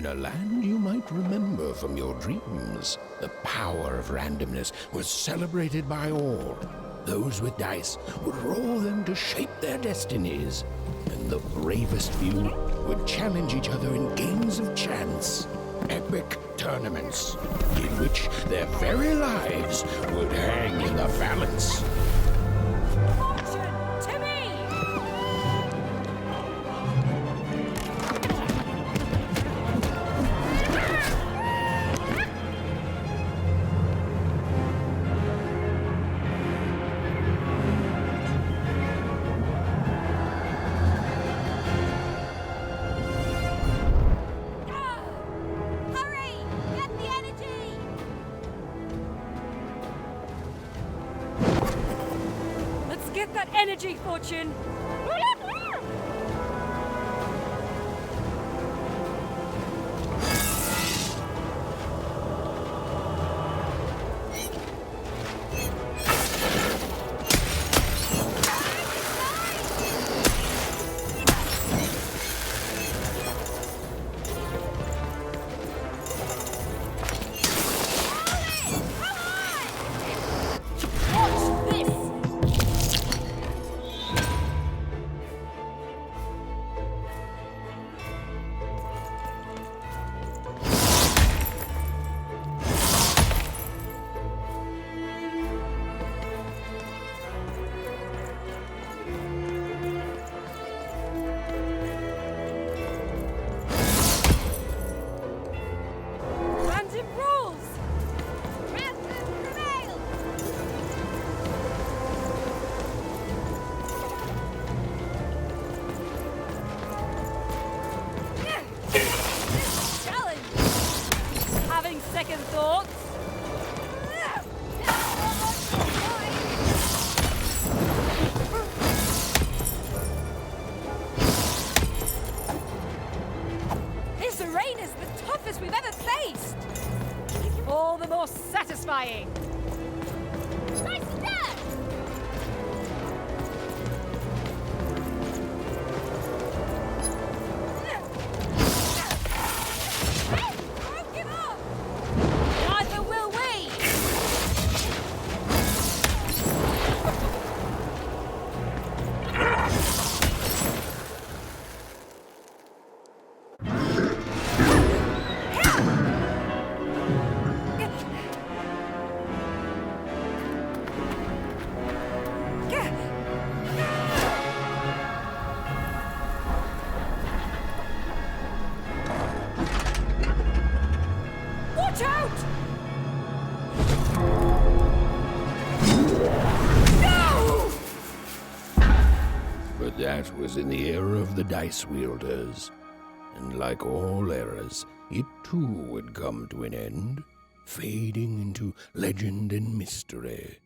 In a land you might remember from your dreams, the power of randomness was celebrated by all. Those with dice would roll them to shape their destinies, and the bravest few would challenge each other in games of chance. Epic tournaments in which their very lives would hang in the balance. Fortune to me! Hurry! Get the energy! Let's get that energy, Fortune! Watch this! Random rules! Random prevail! Challenge! Having second thoughts? This arena's the toughest we've ever faced! All the more satisfying! Nice step! Don't give up! Neither will we! Watch out! No! But that was in the era of the dice wielders. And like all eras, it too would come to an end, fading into legend and mystery.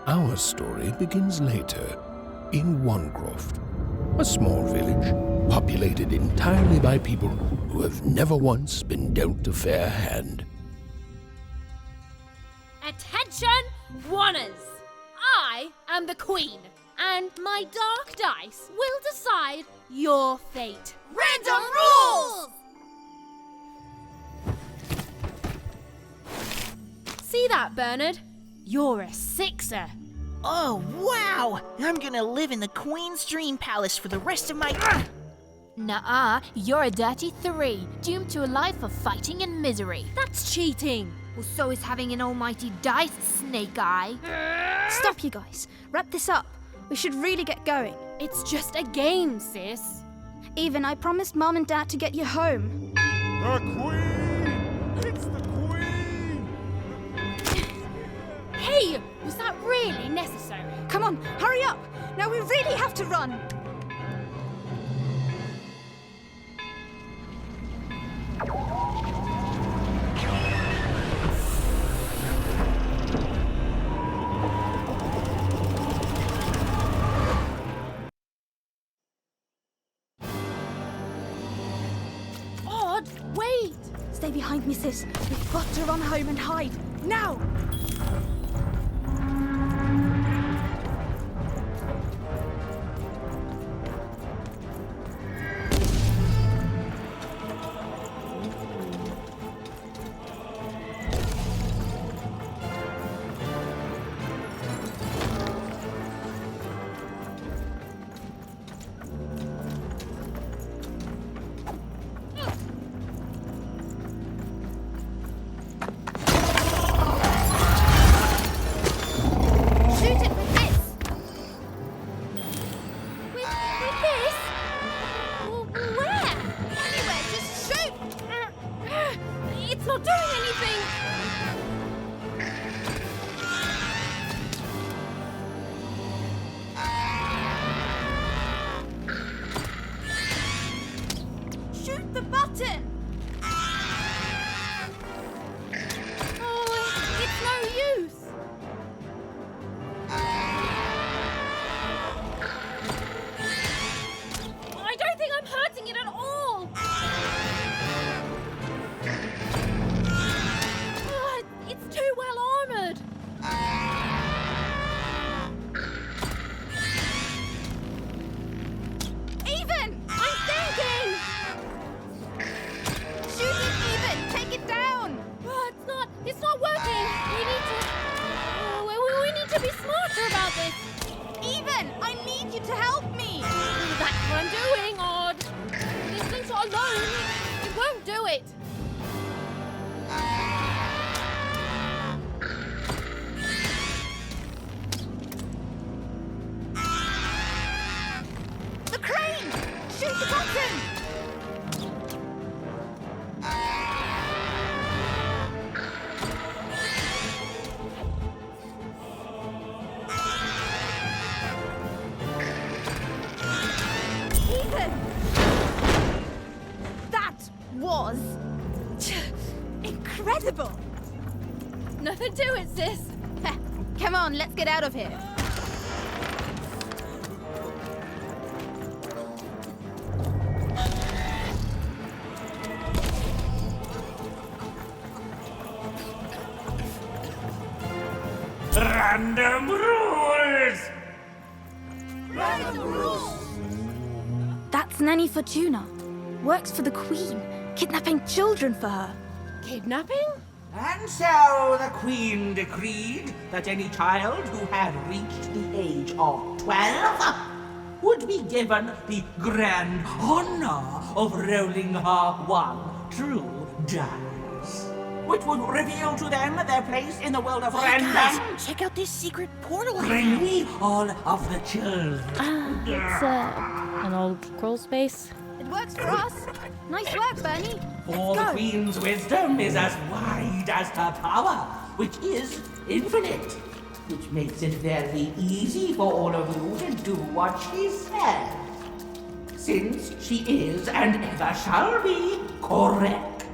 Our story begins later, in Wanecroft, a small village populated entirely by people who have never once been dealt a fair hand. Attention, Wanners! I am the Queen, and my dark dice will decide your fate. Random rules! See that, Bernard? You're a sixer. Oh, wow! I'm gonna live in the Queen's Dream Palace for the rest of my... Nuh-uh, you're a dirty 3, doomed to a life of fighting and misery. That's cheating. Well, so is having an almighty dice, Snake Eye. Stop, you guys. Wrap this up. We should really get going. It's just a game, sis. Even, I promised Mum and Dad to get you home. The Queen! It's the Queen! really necessary. Come on, hurry up! Now we really have to run! Odd, wait! Stay behind me, sis. We've got to run home and hide. Now! Shoot it with this! With this? Where? Anywhere, just shoot! It's not doing anything! Shoot the button! Oh, it's no use! I don't think I'm hurting it at all! It's too well armored! Even! I'm thinking! Shoot it, Even! Take it down! It's not working! We need to be smarter about this! Even! I need you to help me! That's what I'm doing, Odd! This slingshot alone, it won't do it! The crane! Shoot the button! Even! That was incredible! Nothing to it, sis! Come on, let's get out of here. Random rules! That's Nanny Fortuna. Works for the Queen, kidnapping children for her. Kidnapping? And so the Queen decreed that any child who had reached the age of 12 would be given the grand honor of rolling her one true dice, which would reveal to them their place in the world of random. Guys, check out this secret portal. Bring me all of the children. It's an old crawl space. It works for us. Nice work, Bernie. For the Queen's wisdom is as wide as her power, which is infinite, which makes it very easy for all of you to do what she says, since she is and ever shall be correct.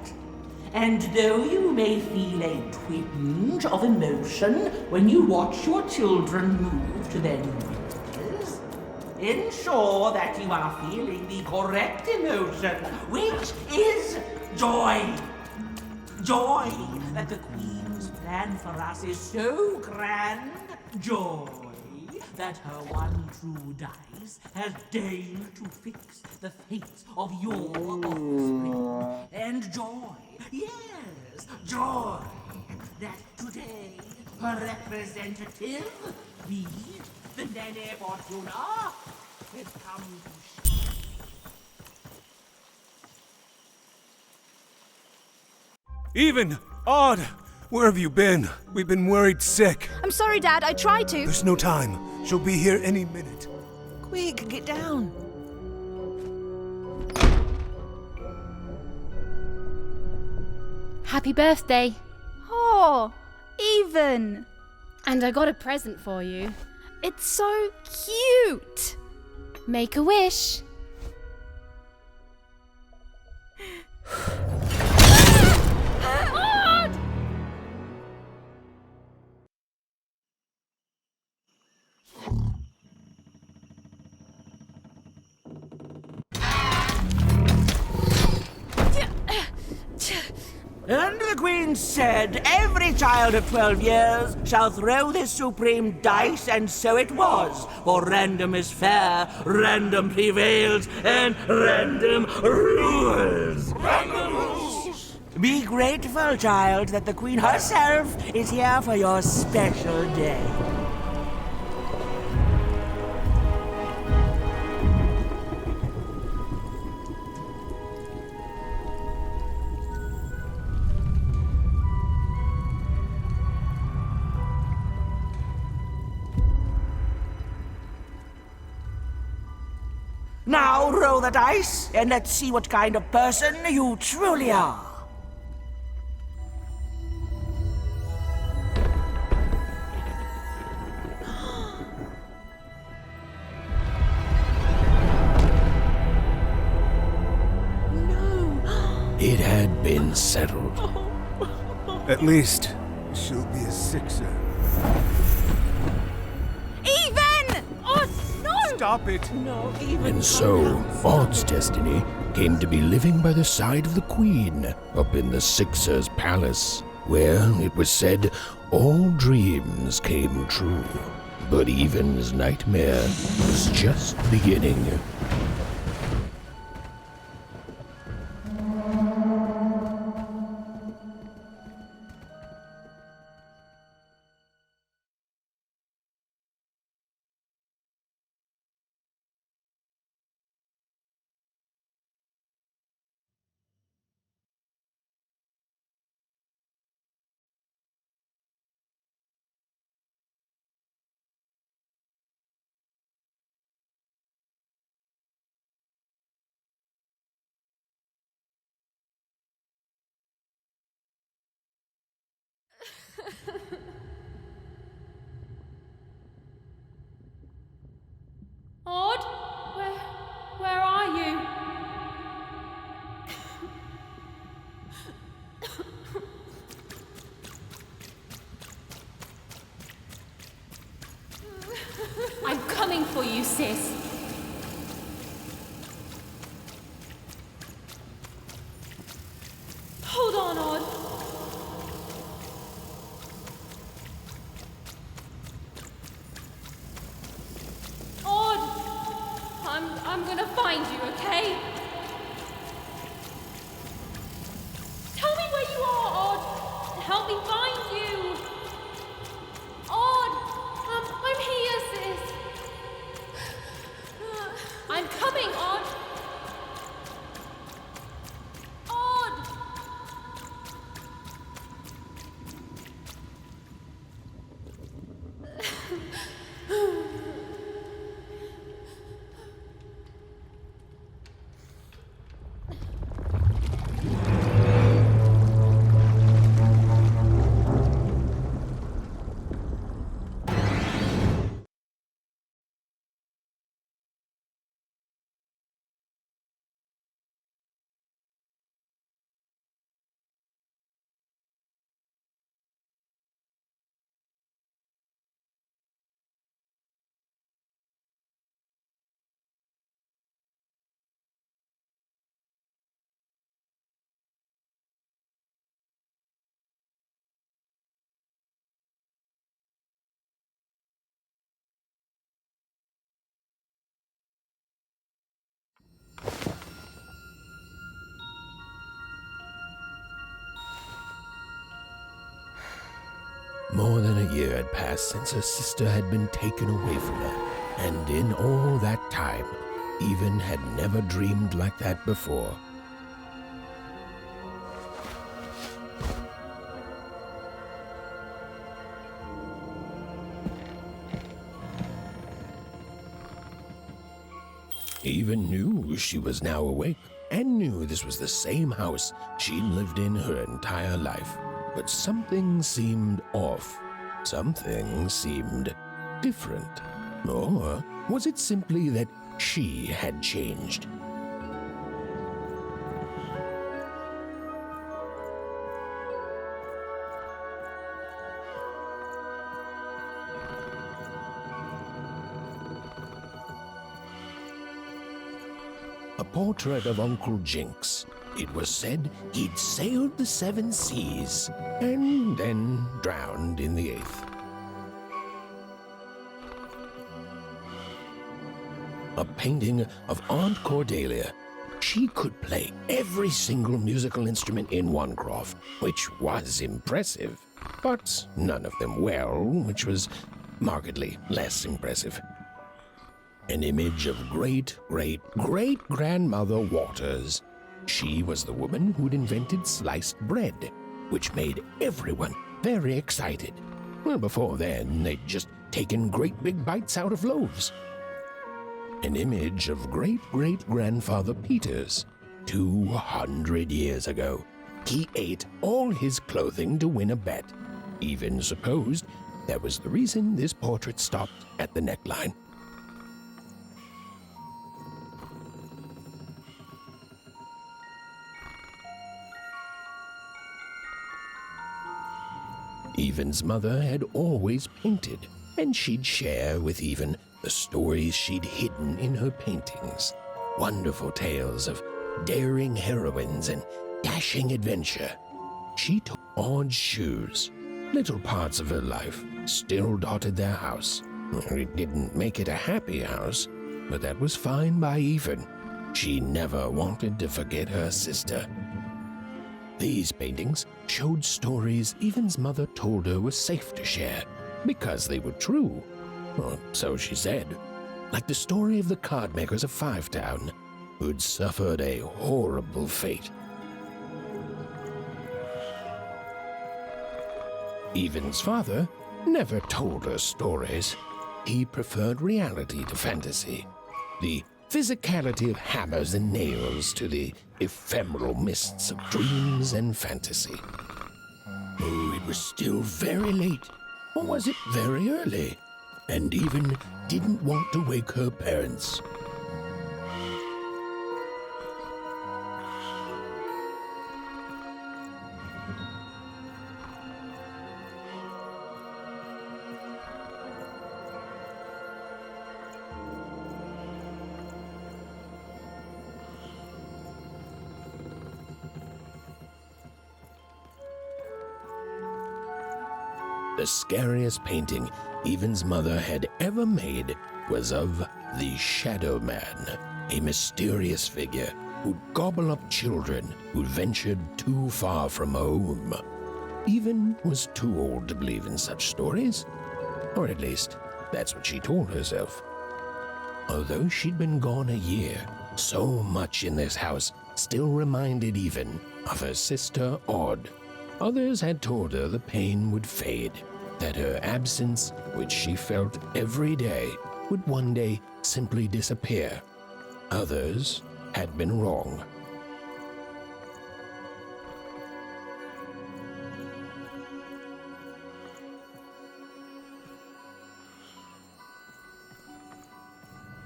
And though you may feel a twinge of emotion when you watch your children move to their new villages, ensure that you are feeling the correct emotion, which is joy. Joy that the Queen's plan for us is so grand. Joy that her one true dice has deigned to fix the fate of your offspring. And joy, yes, joy that today her representative, me, the Nene Fortuna, has come to share. Even! Odd! Where have you been? We've been worried sick. I'm sorry, Dad. I tried to. There's no time. She'll be here any minute. Quick, get down. Happy birthday. Oh, Even. And I got a present for you. It's so cute. Make a wish. And the Queen said, every child of 12 years shall throw this supreme dice, and so it was. For random is fair, random prevails, and random rules. Random rules! Be grateful, child, that the Queen herself is here for your special day. Now roll the dice, and let's see what kind of person you truly are. It had been settled. At least, she'll be a sixer. Even! Oh, no! Stop it! And so, Odd's destiny came to be living by the side of the Queen up in the Sixer's palace, where, it was said, all dreams came true. But Even's nightmare was just beginning. Odd? Where are you? I'm coming for you, sis. Hold on, Odd. I'm gonna find you, okay? Tell me where you are, Odd. Help me find you. Odd, I'm here, sis. I'm coming, Odd. Odd. More than a year had passed since her sister had been taken away from her, and in all that time, Even had never dreamed like that before. Even knew she was now awake, and knew this was the same house she lived in her entire life. But something seemed off. something seemed different. Or was it simply that she had changed? A portrait of Uncle Jinx. It was said he'd sailed the 7 seas and then drowned in the 8th. A painting of Aunt Cordelia. She could play every single musical instrument in one croft, which was impressive, but none of them well, which was markedly less impressive. An image of great-great-great-grandmother Waters. She was the woman who'd invented sliced bread, which made everyone very excited. Well, before then, they'd just taken great big bites out of loaves. An image of great-great-grandfather Peters. 200 years ago, he ate all his clothing to win a bet. Even supposed that was the reason this portrait stopped at the neckline. Evan's mother had always painted, and she'd share with Evan the stories she'd hidden in her paintings. Wonderful tales of daring heroines and dashing adventure. She took odd shoes. Little parts of her life still dotted their house. It didn't make it a happy house, but that was fine by Evan. She never wanted to forget her sister. These paintings showed stories Evan's mother told her were safe to share because they were true. Or so she said. Like the story of the card makers of Five Town, who'd suffered a horrible fate. Evan's father never told her stories. He preferred reality to fantasy. The physicality of hammers and nails to the ephemeral mists of dreams and fantasy. Oh, it was still very late, or was it very early? And Evan didn't want to wake her parents. The scariest painting Evan's mother had ever made was of the Shadow Man, a mysterious figure who'd gobble up children who'd ventured too far from home. Evan was too old to believe in such stories, or at least that's what she told herself. Although she'd been gone a year, so much in this house still reminded Evan of her sister Odd. Others had told her the pain would fade, that her absence, which she felt every day, would one day simply disappear. Others had been wrong.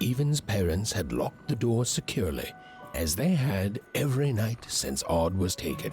Evan's parents had locked the door securely, as they had every night since Odd was taken.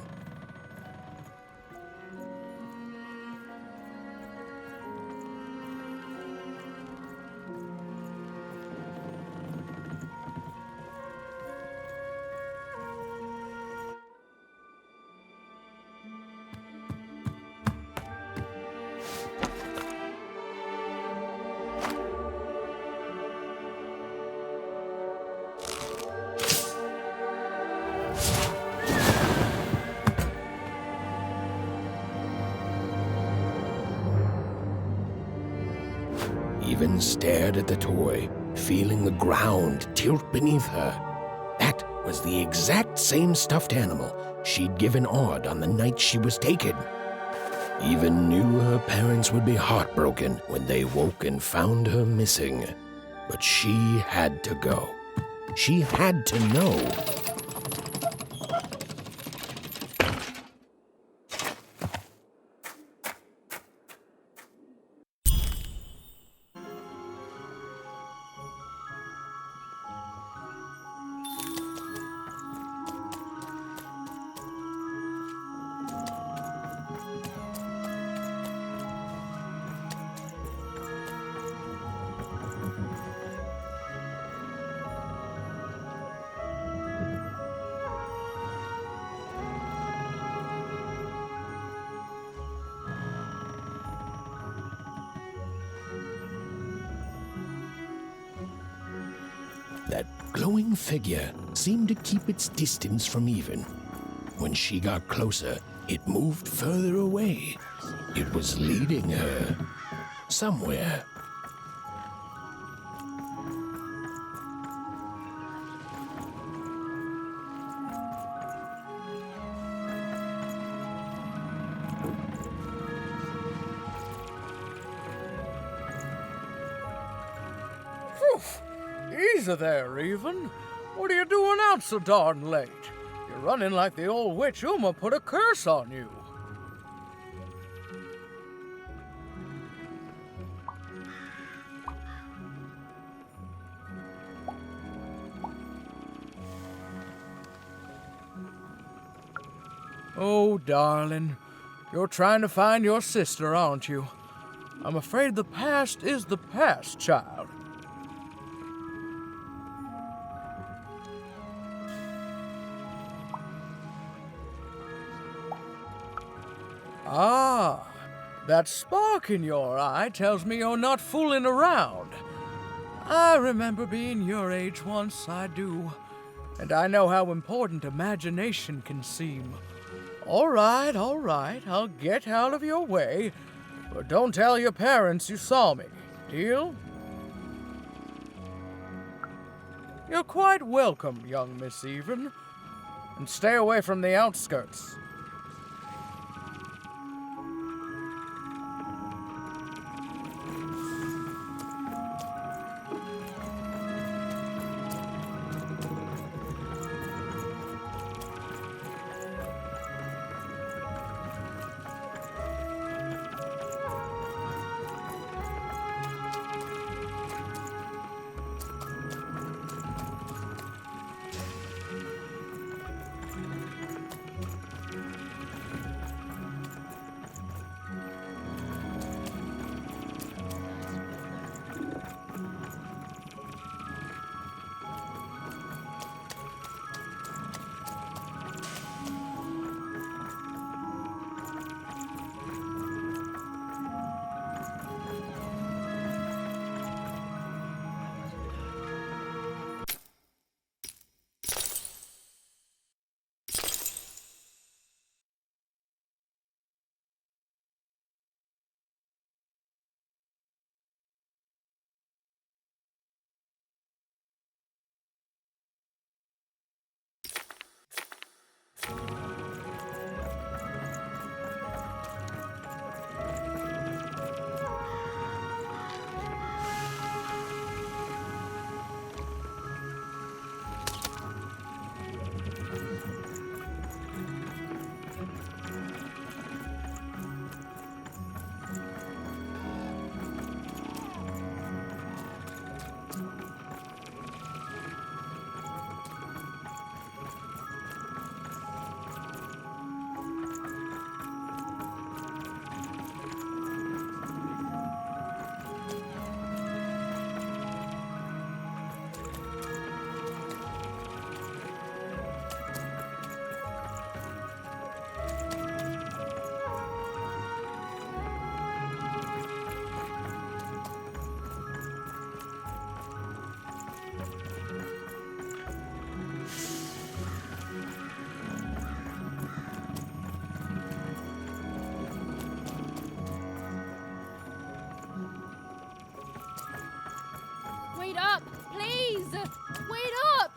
Evan stared at the toy, feeling the ground tilt beneath her. That was the exact same stuffed animal she'd given Odd on the night she was taken. Evan knew her parents would be heartbroken when they woke and found her missing. But she had to go. She had to know. That glowing figure seemed to keep its distance from Even. When she got closer, it moved further away. It was leading her somewhere. Easy there, Even. What are you doing out so darn late? You're running like the old witch Uma put a curse on you. Oh, darling, you're trying to find your sister, aren't you? I'm afraid the past is the past, child. Ah, that spark in your eye tells me you're not fooling around. I remember being your age once, I do. And I know how important imagination can seem. All right, I'll get out of your way. But don't tell your parents you saw me. Deal? You're quite welcome, young Miss Even. And stay away from the outskirts. Wait up! Please! Wait up!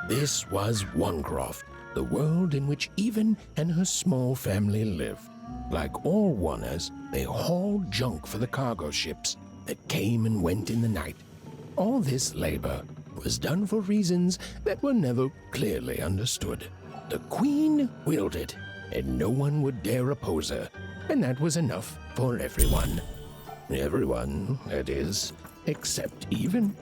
This was Onecroft, the world in which Even and her small family lived. Like all Oners, they hauled junk for the cargo ships that came and went in the night. All this labor was done for reasons that were never clearly understood. The Queen willed it, and no one would dare oppose her, and that was enough for everyone. Everyone, that is, except Even.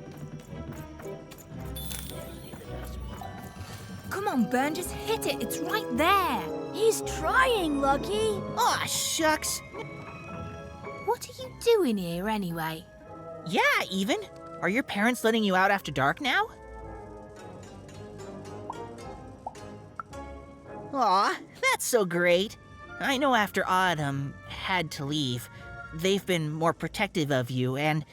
Come on, Burn, just hit it. It's right there. He's trying, Lucky. Aw, shucks. What are you doing here anyway? Yeah, Even. Are your parents letting you out after dark now? Aw, that's so great. I know after Autumn had to leave, they've been more protective of you, and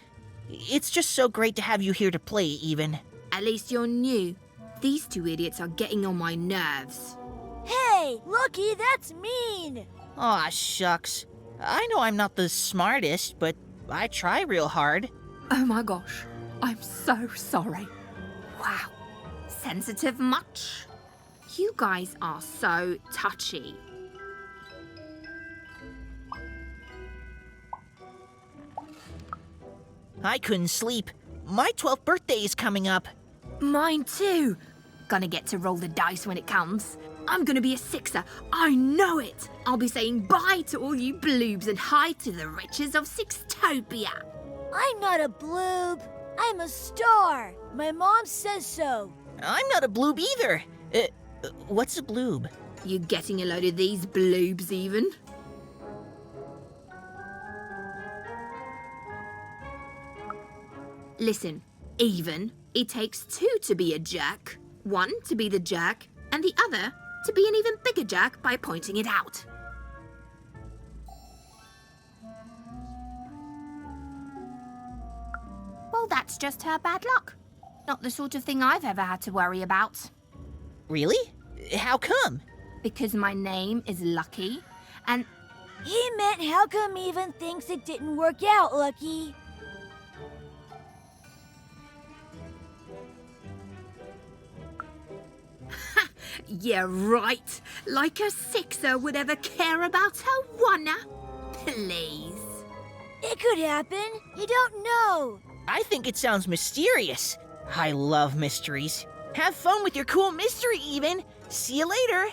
It's just so great to have you here to play, Even. At least you're new. These two idiots are getting on my nerves. Hey, Lucky, that's mean! Aw, shucks. I know I'm not the smartest, but I try real hard. Oh my gosh, I'm so sorry. Wow, sensitive much? You guys are so touchy. I couldn't sleep. My 12th birthday is coming up. Mine too. Gonna get to roll the dice when it comes. I'm gonna be a sixer. I know it. I'll be saying bye to all you bloobs and hi to the riches of Sixtopia. I'm not a bloob. I'm a star. My mom says so. I'm not a bloob either. What's a bloob? You getting a load of these bloobs even? Listen, Even, it takes two to be a jerk. One to be the jerk, and the other to be an even bigger jerk by pointing it out. Well, that's just her bad luck. Not the sort of thing I've ever had to worry about. Really? How come? Because my name is Lucky, and He meant how come Even thinks it didn't work out, Lucky? yeah, right. Like a sixer would ever care about her wanna. Please. It could happen. You don't know. I think it sounds mysterious. I love mysteries. Have fun with your cool mystery, Even. See you later.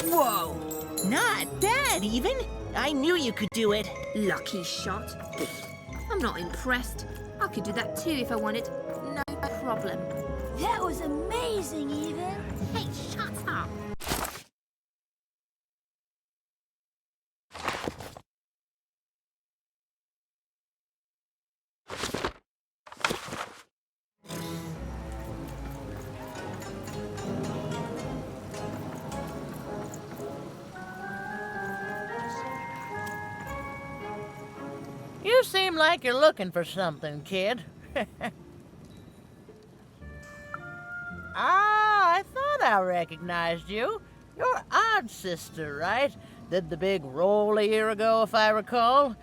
Whoa! Not bad, Even. I knew you could do it. Lucky shot. I'm not impressed. I could do that too if I wanted. No problem. That was amazing, Even. Hey, shut up. You seem like you're looking for something, kid. I thought I recognized you. You're Odd Sister, right? Did the big roll a year ago, if I recall.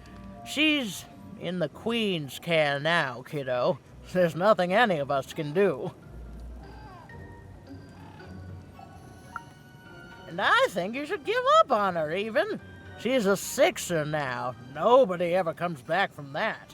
She's in the Queen's care now, kiddo. There's nothing any of us can do. And I think you should give up on her, Even. She's a sixer now. Nobody ever comes back from that.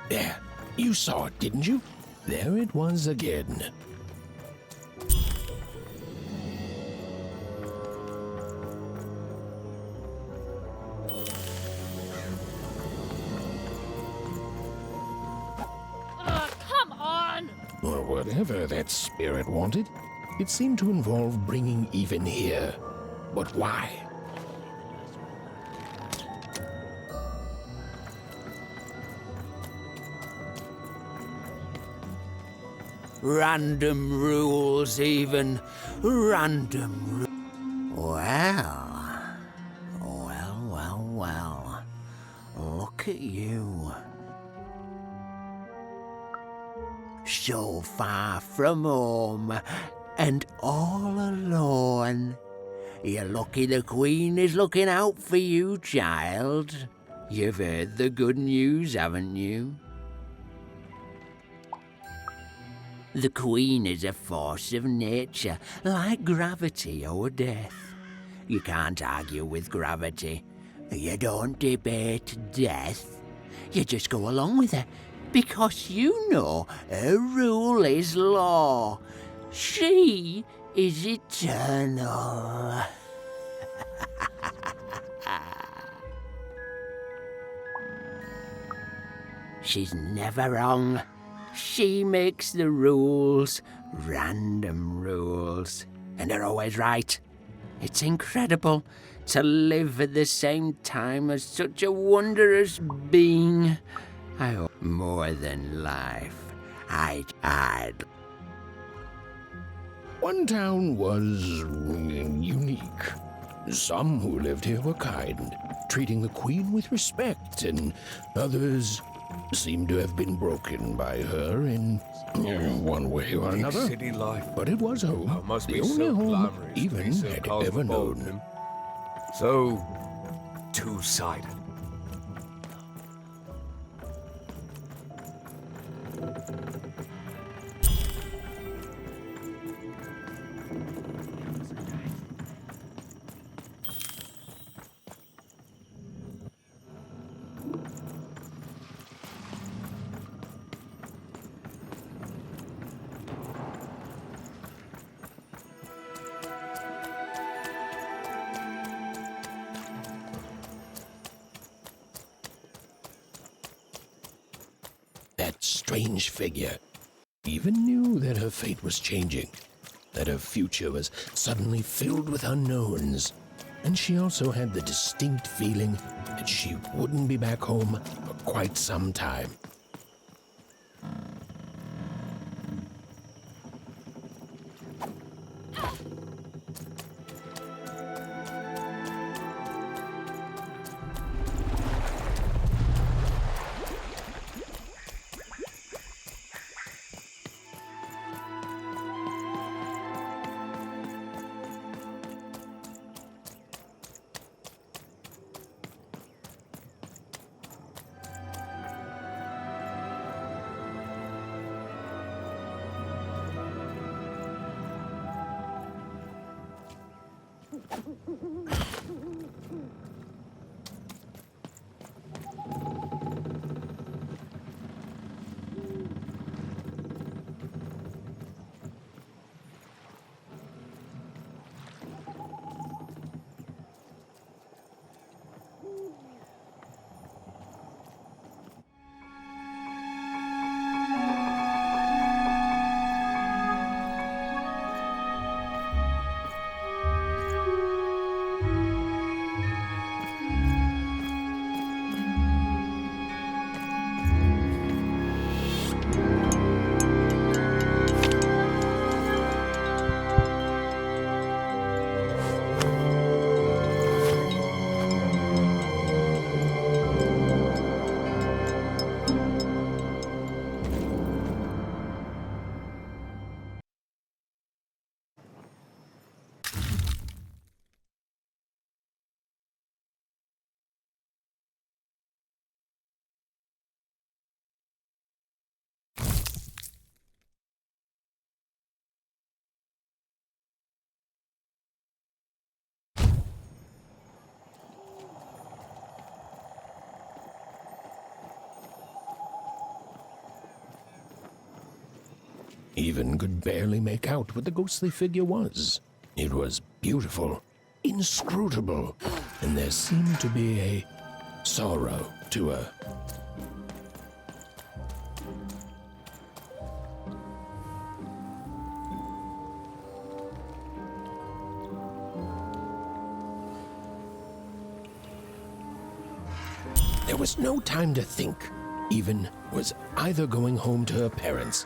There, you saw it, didn't you? There it was again. Come on! Or whatever that spirit wanted. It seemed to involve bringing Even here. But why? Random rules, Even. Random rules. Well. Look at you. so far from home, and all alone. You're lucky the Queen is looking out for you, child. You've heard the good news, haven't you? The Queen is a force of nature, like gravity or death. You can't argue with gravity. You don't debate death. You just go along with her, because you know her rule is law. She is eternal. She's never wrong. She makes the rules, random rules, and they're always right. It's incredible to live at the same time as such a wondrous being. I hope more than life. I'd. One town was unique. Some who lived here were kind, treating the Queen with respect, and others seemed to have been broken by her in one way or Big another. city life. But it was home, Oh, must the be only so home glamorous to even be so had ever known. cosmopolitan. So two-sided. That strange figure even knew that her fate was changing, that her future was suddenly filled with unknowns. And she also had the distinct feeling that she wouldn't be back home for quite some time. Even could barely make out what the ghostly figure was. It was beautiful, inscrutable, and there seemed to be a sorrow to her. There was no time to think. Even was either going home to her parents